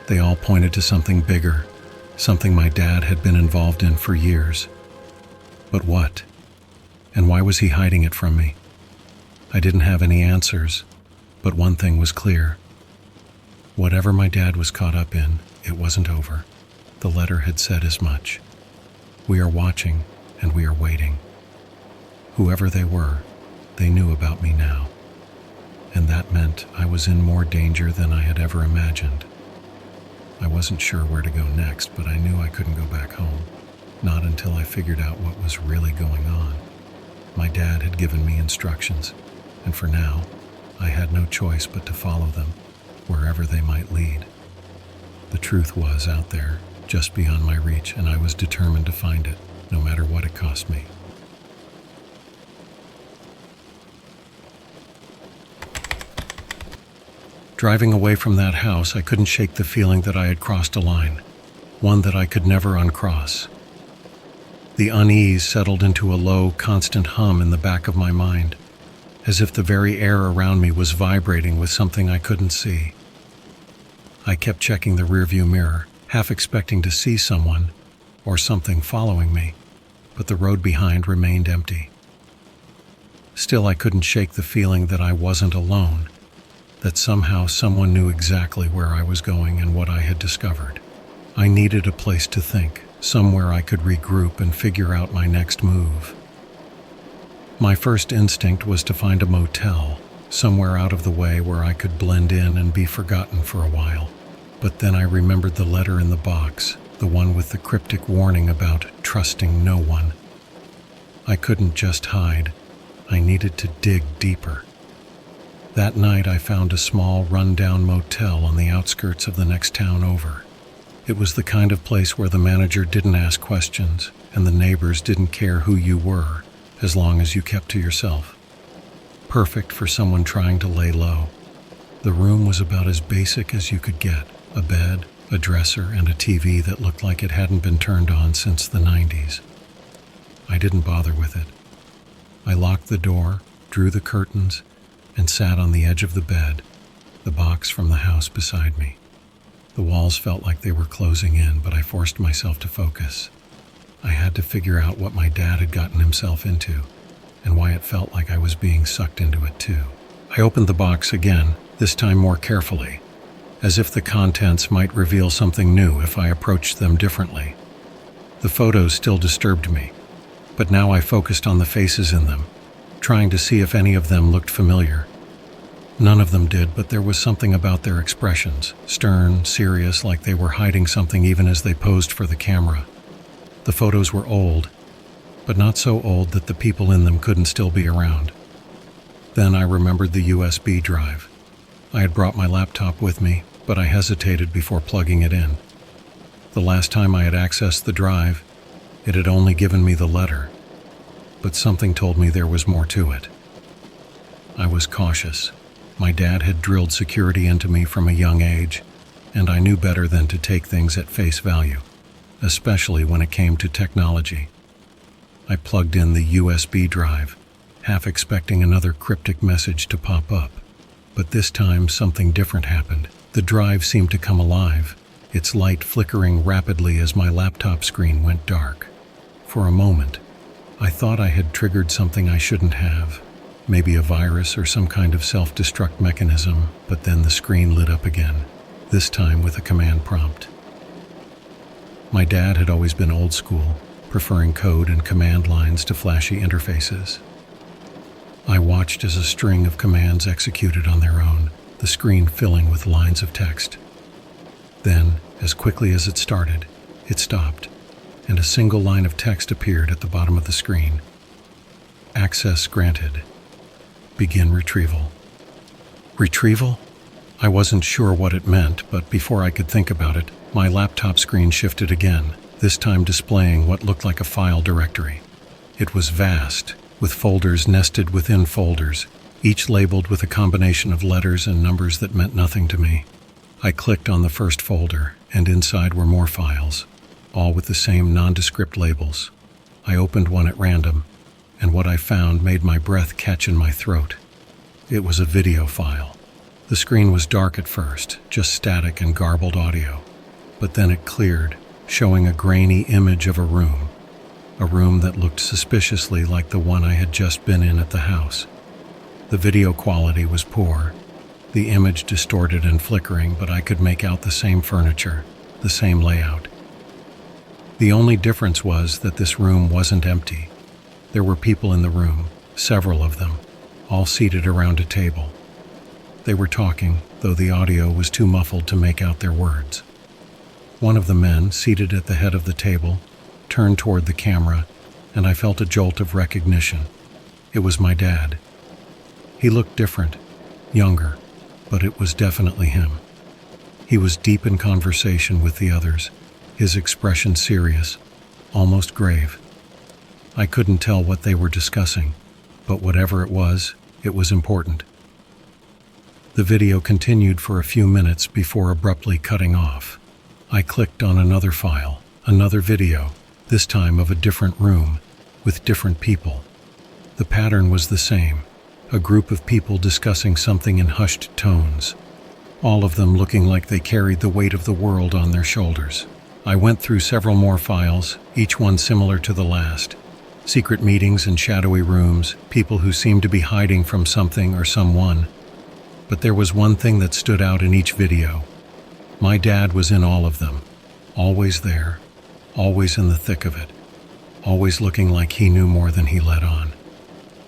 They all pointed to something bigger, something my dad had been involved in for years. But what? And why was he hiding it from me? I didn't have any answers, but one thing was clear. Whatever my dad was caught up in, it wasn't over. The letter had said as much. We are watching, and we are waiting. Whoever they were, they knew about me now. And that meant I was in more danger than I had ever imagined. I wasn't sure where to go next, but I knew I couldn't go back home. Not until I figured out what was really going on. My dad had given me instructions, and for now, I had no choice but to follow them, wherever they might lead. The truth was out there, just beyond my reach, and I was determined to find it, no matter what it cost me. Driving away from that house, I couldn't shake the feeling that I had crossed a line, one that I could never uncross. The unease settled into a low, constant hum in the back of my mind, as if the very air around me was vibrating with something I couldn't see. I kept checking the rearview mirror, half expecting to see someone or something following me, but the road behind remained empty. Still, I couldn't shake the feeling that I wasn't alone, that somehow someone knew exactly where I was going and what I had discovered. I needed a place to think, somewhere I could regroup and figure out my next move. My first instinct was to find a motel, somewhere out of the way where I could blend in and be forgotten for a while. But then I remembered the letter in the box, the one with the cryptic warning about trusting no one. I couldn't just hide. I needed to dig deeper. That night I found a small, run-down motel on the outskirts of the next town over. It was the kind of place where the manager didn't ask questions, and the neighbors didn't care who you were, as long as you kept to yourself. Perfect for someone trying to lay low. The room was about as basic as you could get. A bed, a dresser, and a TV that looked like it hadn't been turned on since the 90s. I didn't bother with it. I locked the door, drew the curtains, and sat on the edge of the bed, the box from the house beside me. The walls felt like they were closing in, but I forced myself to focus. I had to figure out what my dad had gotten himself into, and why it felt like I was being sucked into it too. I opened the box again, this time more carefully, as if the contents might reveal something new if I approached them differently. The photos still disturbed me, but now I focused on the faces in them, trying to see if any of them looked familiar. None of them did, but there was something about their expressions, stern, serious, like they were hiding something even as they posed for the camera. The photos were old, but not so old that the people in them couldn't still be around. Then I remembered the USB drive. I had brought my laptop with me, but I hesitated before plugging it in. The last time I had accessed the drive, it had only given me the letter, but something told me there was more to it. I was cautious. My dad had drilled security into me from a young age, and I knew better than to take things at face value, especially when it came to technology. I plugged in the USB drive, half expecting another cryptic message to pop up. But this time, something different happened. The drive seemed to come alive, its light flickering rapidly as my laptop screen went dark. For a moment, I thought I had triggered something I shouldn't have, maybe a virus or some kind of self-destruct mechanism, but then the screen lit up again, this time with a command prompt. My dad had always been old school, preferring code and command lines to flashy interfaces. I watched as a string of commands executed on their own, the screen filling with lines of text. Then, as quickly as it started, it stopped, and a single line of text appeared at the bottom of the screen. Access granted. Begin retrieval. Retrieval? I wasn't sure what it meant, but before I could think about it, my laptop screen shifted again, this time displaying what looked like a file directory. It was vast, with folders nested within folders, each labeled with a combination of letters and numbers that meant nothing to me. I clicked on the first folder, and inside were more files, all with the same nondescript labels. I opened one at random, and what I found made my breath catch in my throat. It was a video file. The screen was dark at first, just static and garbled audio, but then it cleared, showing a grainy image of a room that looked suspiciously like the one I had just been in at the house. The video quality was poor, the image distorted and flickering, but I could make out the same furniture, the same layout. The only difference was that this room wasn't empty. There were people in the room, several of them, all seated around a table. They were talking, though the audio was too muffled to make out their words. One of the men, seated at the head of the table, turned toward the camera, and I felt a jolt of recognition. It was my dad. He looked different, younger, but it was definitely him. He was deep in conversation with the others, his expression serious, almost grave. I couldn't tell what they were discussing, but whatever it was important. The video continued for a few minutes before abruptly cutting off. I clicked on another file, another video, this time of a different room, with different people. The pattern was the same, a group of people discussing something in hushed tones, all of them looking like they carried the weight of the world on their shoulders. I went through several more files, each one similar to the last. Secret meetings in shadowy rooms, people who seemed to be hiding from something or someone. But there was one thing that stood out in each video. My dad was in all of them, always there, always in the thick of it, always looking like he knew more than he let on.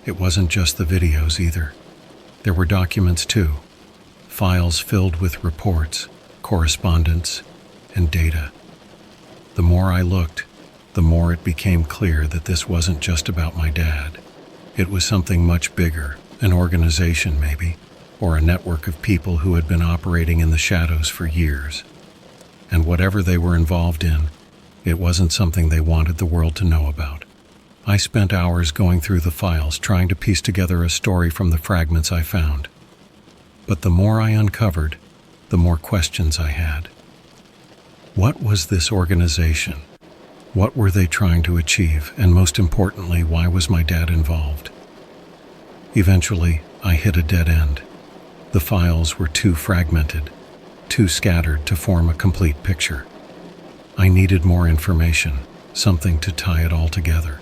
It wasn't just the videos either. There were documents too, files filled with reports, correspondence, and data. The more I looked, the more it became clear that this wasn't just about my dad. It was something much bigger, an organization maybe, or a network of people who had been operating in the shadows for years. And whatever they were involved in, it wasn't something they wanted the world to know about. I spent hours going through the files trying to piece together a story from the fragments I found. But the more I uncovered, the more questions I had. What was this organization? What were they trying to achieve? And most importantly, why was my dad involved? Eventually, I hit a dead end. The files were too fragmented, too scattered to form a complete picture. I needed more information, something to tie it all together.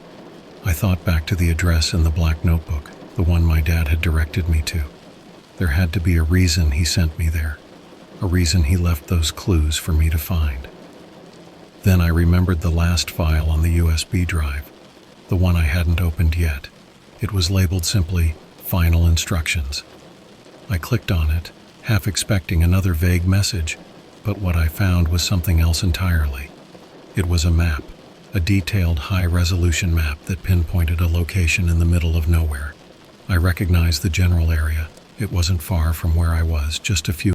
I thought back to the address in the black notebook, the one my dad had directed me to. There had to be a reason he sent me there, a reason he left those clues for me to find. Then I remembered the last file on the USB drive, the one I hadn't opened yet. It was labeled simply, Final Instructions. I clicked on it, half expecting another vague message, but what I found was something else entirely. It was a map, a detailed high-resolution map that pinpointed a location in the middle of nowhere. I recognized the general area. It wasn't far from where I was, just a few